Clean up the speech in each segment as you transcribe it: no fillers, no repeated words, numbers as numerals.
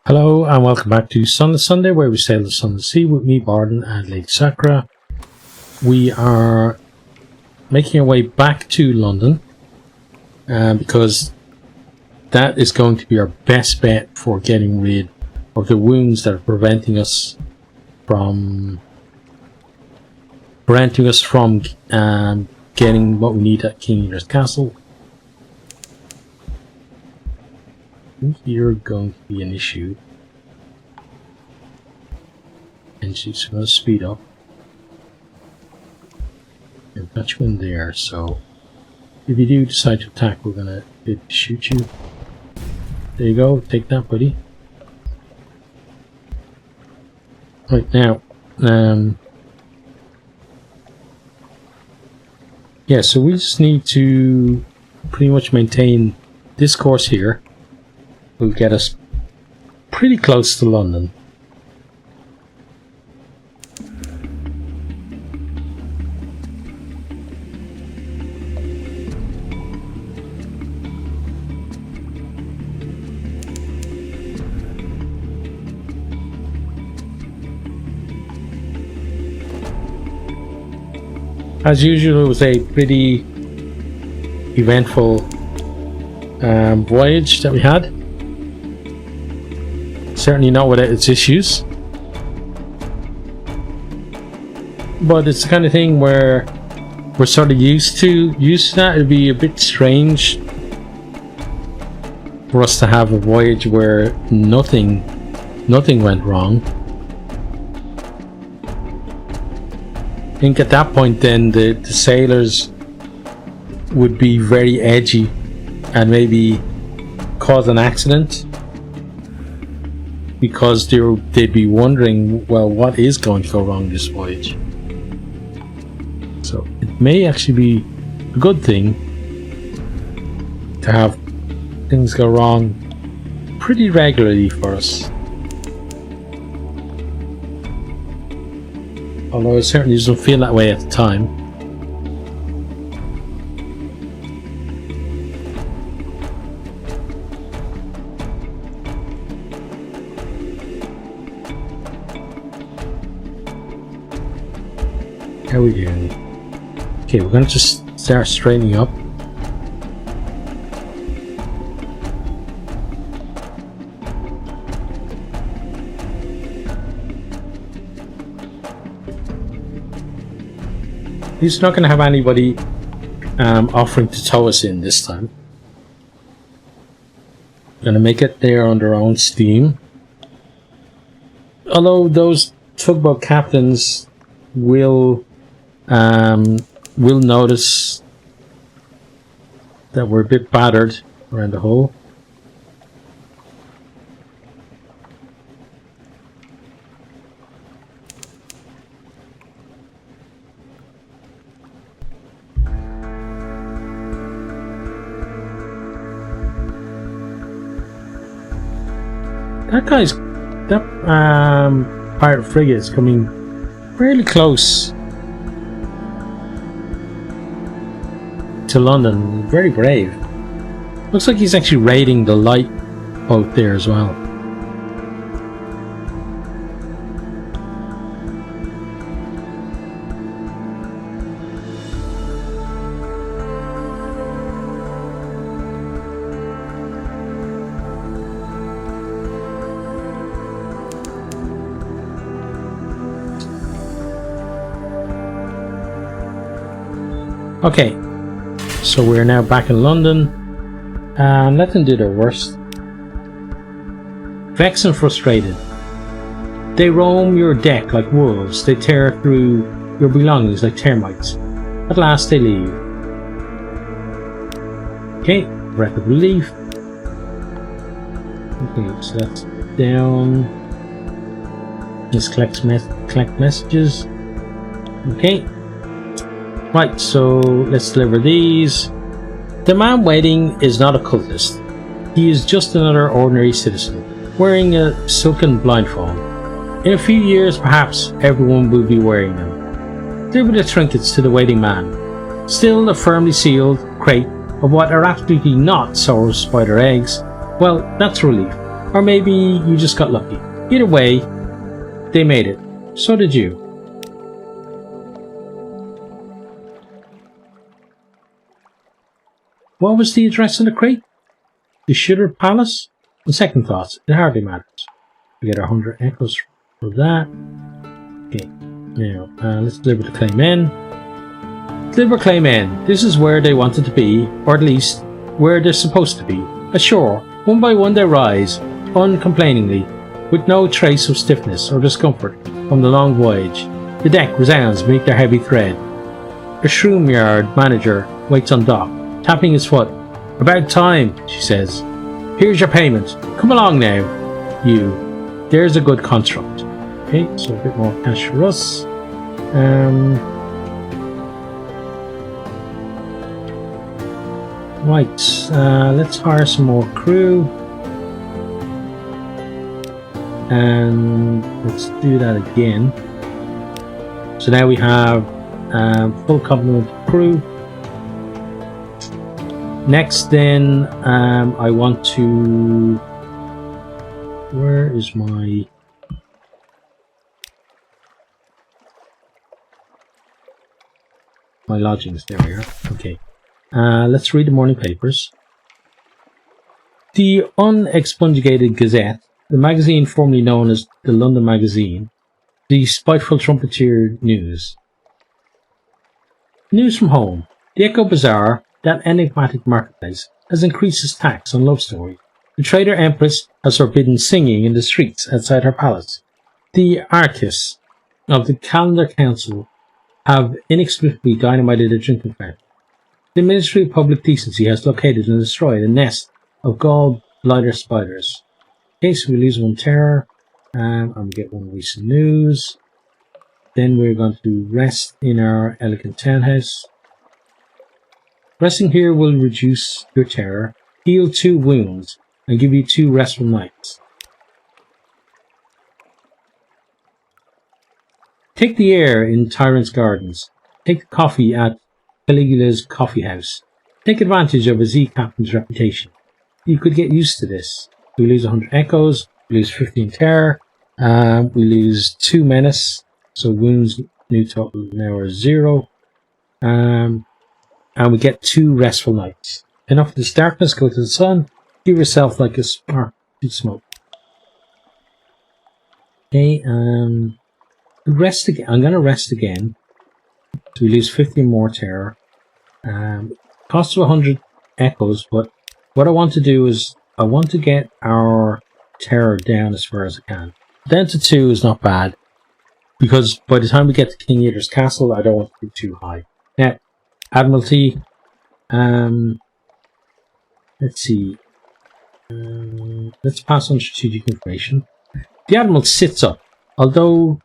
Hello and welcome back to Sunless Sunday, where we sail the Sunless Sea with me, Bardon, and Lady Sakura. We are making our way back to London because that is going to be our best bet for getting rid of the wounds that are preventing us from getting what we need at King Eater's Castle. You're going to be an issue, and she's going to speed up. I've got you in there, so if you do decide to attack, we're going to shoot you. There you go, take that, buddy. Right now, yeah, so we just need to pretty much maintain this course here. Will get us pretty close to London. As usual, it was a pretty eventful voyage that we had. Certainly not without its issues, but it's the kind of thing where we're sort of used to that. It'd be a bit strange for us to have a voyage where nothing went wrong. I think at that point then the sailors would be very edgy and maybe cause an accident, because they'd be wondering, well, what is going to go wrong this voyage? So it may actually be a good thing to have things go wrong pretty regularly for us. Although it certainly doesn't feel that way at the time. How are we doing? Okay, we're going to just start straightening up. He's not going to have anybody offering to tow us in this time. Going to make it there on their own steam. Although those tugboat captains will notice that we're a bit battered around the hull. That pirate frigate is coming fairly close to London. Very brave. Looks like he's actually raiding the light boat there as well. Okay, so we're now back in London, and let them do their worst. Vexed and frustrated, they roam your deck like wolves. They tear through your belongings like termites. At last they leave. Okay, breath of relief. Okay, so that's down. Let's collect messages. Okay. Right, so let's deliver these. The man waiting is not a cultist. He is just another ordinary citizen, wearing a silken blindfold. In a few years, perhaps, everyone will be wearing them. Deliver the trinkets to the waiting man. Still a firmly sealed crate of what are absolutely not sour spider eggs. Well, that's a relief. Or maybe you just got lucky. Either way, they made it. So did you. What was the address on the crate? The Shuttered Palace? On second thoughts, it hardly matters. We get 100 echoes for that. Okay, now let's deliver the claim in. Deliver claim in. This is where they wanted to be, or at least where they're supposed to be. Ashore, one by one they rise, uncomplainingly, with no trace of stiffness or discomfort from the long voyage. The deck resounds beneath their heavy tread. The shroom yard manager waits on dock, tapping his foot. About time, she says. Here's your payment. Come along now, you. There's a good construct. Okay, so a bit more cash for us. Right, let's hire some more crew. And let's do that again. So now we have full complement of crew. Next then, I want to... Where is my... My lodgings? There we are. Okay. Let's read the morning papers. The unexpungated Gazette, the magazine formerly known as the London Magazine, the spiteful trumpeter news. News from home. The Echo Bazaar, that enigmatic marketplace, has increased its tax on love stories. The trader Empress has forbidden singing in the streets outside her palace. The anarchists of the Calendar Council have inexplicably dynamited a drinking fountain. The Ministry of Public Decency has located and destroyed a nest of gall-bladder spiders. In case we lose one terror, and we get one recent news. Then we're going to rest in our elegant townhouse. Resting here will reduce your terror, heal 2 wounds, and give you 2 restful nights. Take the air in Tyrant's Gardens. Take the coffee at Caligula's Coffee House. Take advantage of a Z Captain's reputation. You could get used to this. We lose 100 echoes, we lose 15 terror, we lose 2 menace, so wounds new total now are 0, and we get 2 restful nights. Enough of this darkness, go to the sun, give yourself like a spark to smoke. Okay, rest again. I'm going to rest again. So we lose 15 more terror. Cost of 100 echoes, but what I want to do is I want to get our terror down as far as I can. Down to 2 is not bad, because by the time we get to King Eater's Castle, I don't want to be too high. Now, Admiralty, let's see. Let's pass on strategic information. The Admiral sits up, although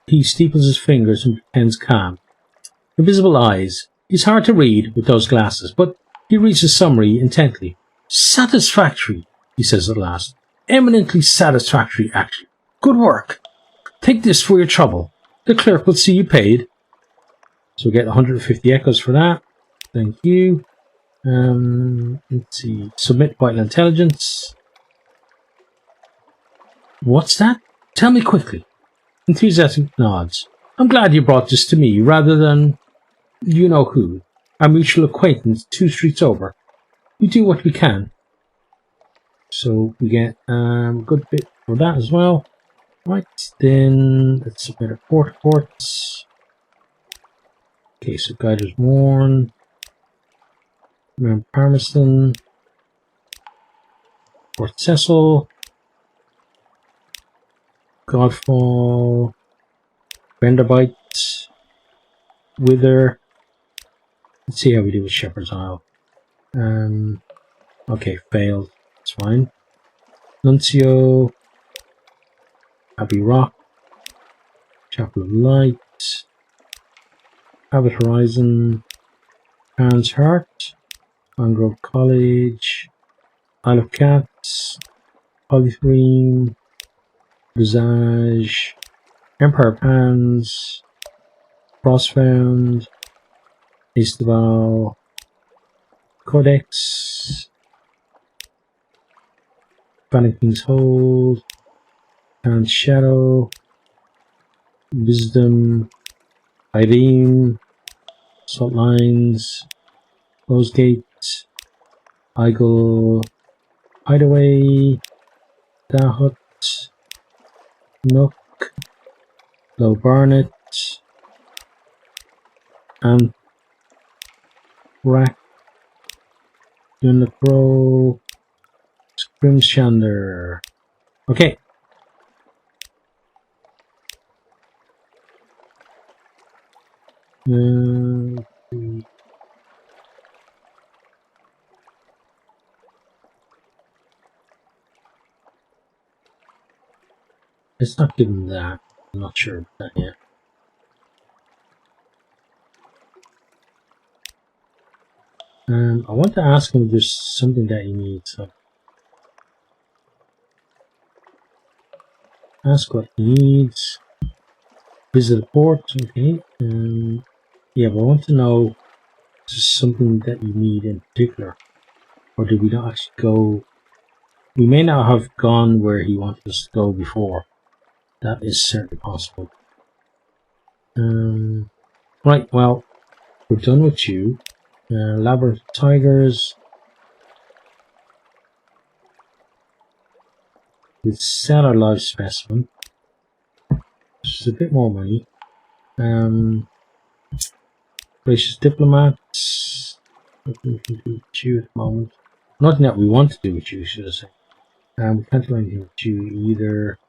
he steeples his fingers and pretends calm. Invisible eyes. He's hard to read with those glasses, but he reads the summary intently. Satisfactory, he says at last. Eminently satisfactory, actually. Good work. Take this for your trouble. The clerk will see you paid. So we get 150 echoes for that. Thank you. Let's see. Submit vital intelligence. What's that? Tell me quickly. Enthusiastic nods. I'm glad you brought this to me rather than you know who. Our mutual acquaintance 2 streets over. We do what we can. So we get a good bit for that as well. Right, then let's submit our port reports. Okay, so Guiders Warn. Mount Palmerston. Port Cecil. Godfall. Benderbite. Wither. Let's see how we do with Shepherd's Isle. Okay, failed. It's fine. Nuncio. Abbey Rock. Chapel of Light. Abbott Horizon. Hans Heart. Mangrove College. Isle of Cats. Polythrene. Visage. Empire Pans. Crossfound. Estival. Codex. Bardon King's Hold, and Shadow, Wisdom, Irene, Salt Lines, Rose Gate, Igel, Hideaway, Dahut, Nook, Low Barnet, and Rack, Unicro, Scrimshander. Okay. It's not given that. I'm not sure about that yet. I want to ask him if there's something that he needs. So ask what he needs. Visit a port. Okay. Yeah, but I want to know if there's something that you need in particular. Or did we not actually go? We may not have gone where he wanted us to go before. That is certainly possible. Right, well, we're done with you. Labyrinth Tigers. We'll sell our live specimen. Which is a bit more money. Gracious Diplomats. Nothing we can do with you at the moment. Nothing that we want to do with you, should I say. We can't do anything with you either.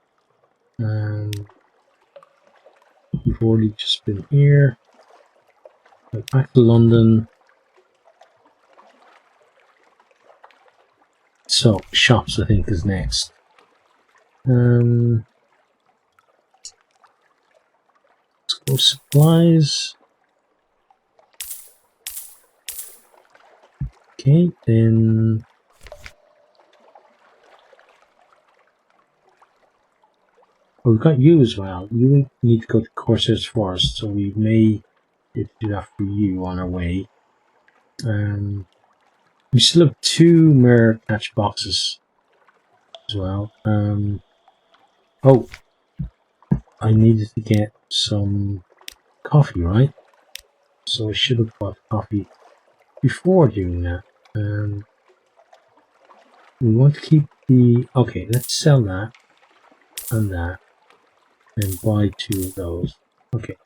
We've already just been here. Back to London. So, shops I think is next. Let's go supplies. Okay, then we've got you as well. You need to go to Corsair's Forest, so we may do that for you on our way. We still have 2 mirror catch boxes as well. Oh, I needed to get some coffee, right? So I should have bought coffee before doing that. We want to keep the... Okay, let's sell that and that and buy 2 of those. Okay,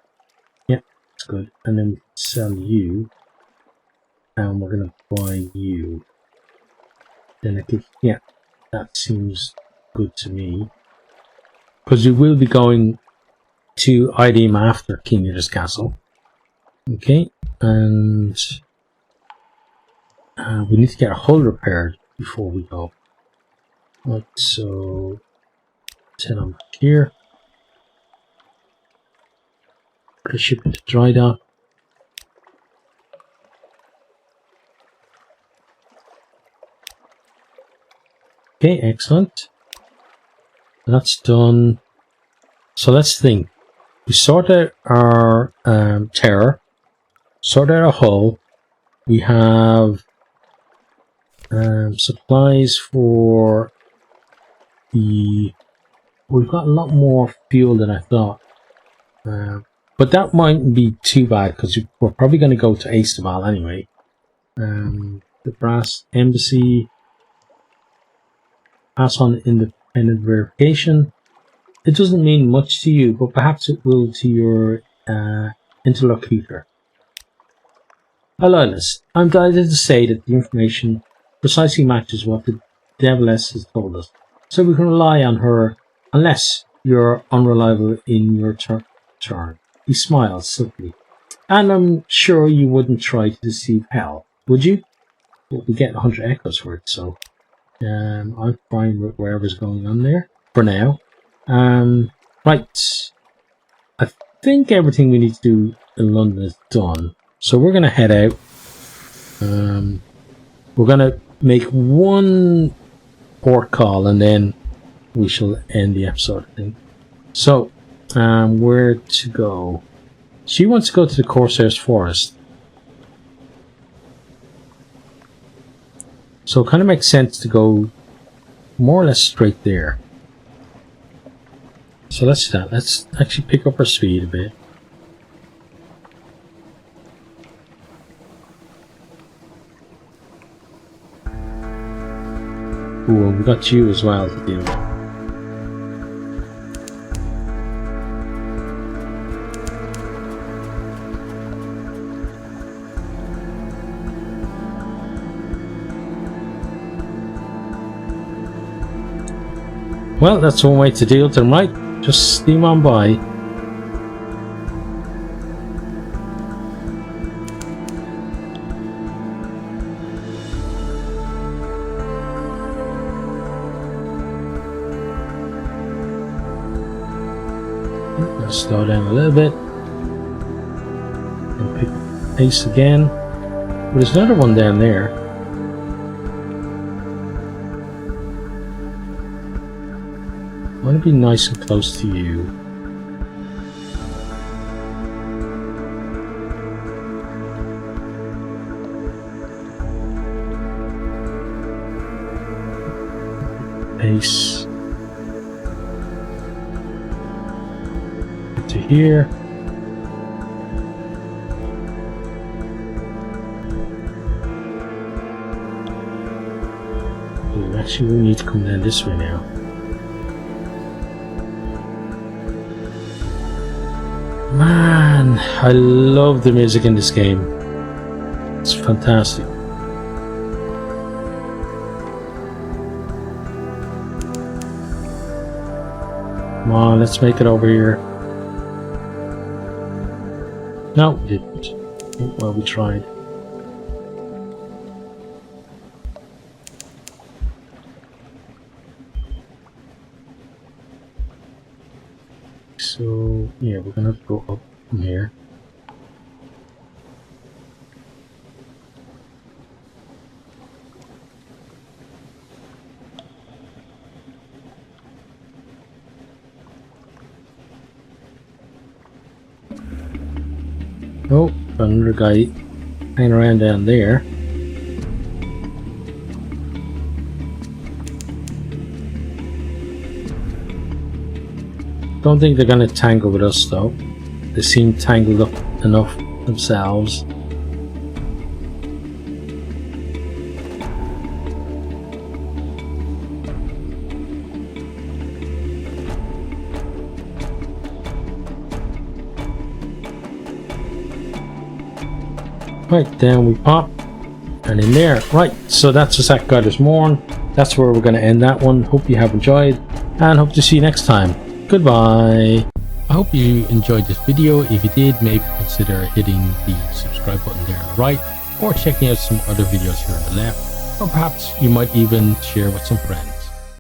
yeah, that's good. And then we can sell you and we're going to buy you. Then I could... Yeah, that seems good to me. Because we will be going to IDM after King Lear's Castle. Okay, and we need to get our hull repaired before we go. Right, so let's head on back here. Put the ship into dry dock. Okay, excellent. That's done. So let's think. We sort out our terror, sort out our hull. We have supplies for the... We've got a lot more fuel than I thought. But that mightn't be too bad because we're probably going to go to Astaval anyway. The Brass Embassy. Pass on independent verification. It doesn't mean much to you, but perhaps it will to your interlocutor. Alonus, I'm delighted to say that the information precisely matches what the Deviless has told us, so we can rely on her unless you're unreliable in your turn. He smiles silkily. And I'm sure you wouldn't try to deceive Hell, would you? Well, we get 100 echoes for it, so I'm fine with whatever's going on there for now. Right. I think everything we need to do in London is done. So we're going to head out. We're going to make one port call and then we shall end the episode, I think. So, where to go? She wants to go to the Corsair's Forest. So it kind of makes sense to go more or less straight there. So let's do that. Let's actually pick up our speed a bit. Ooh, we got you as well to deal with. Well, that's one way to deal with them, right? Just steam on by. Let's slow down a little bit. And pick pace again. But there's another one down there. I want to be nice and close to you. Pace. Get to here. Ooh, actually, we need to come down this way now. Man, I love the music in this game. It's fantastic. Come on, let's make it over here. No, we didn't. Well, we tried. So, yeah, we're gonna go up from here. Oh, another guy hanging around down there. Don't think they're gonna tangle with us though. They seem tangled up enough themselves. Right, down we pop. And in there. Right, so that's Attack Goddess Morn. That's where we're gonna end that one. Hope you have enjoyed and hope to see you next time. Goodbye. I hope you enjoyed this video. If you did, maybe consider hitting the subscribe button there on the right, or checking out some other videos here on the left, or perhaps you might even share with some friends.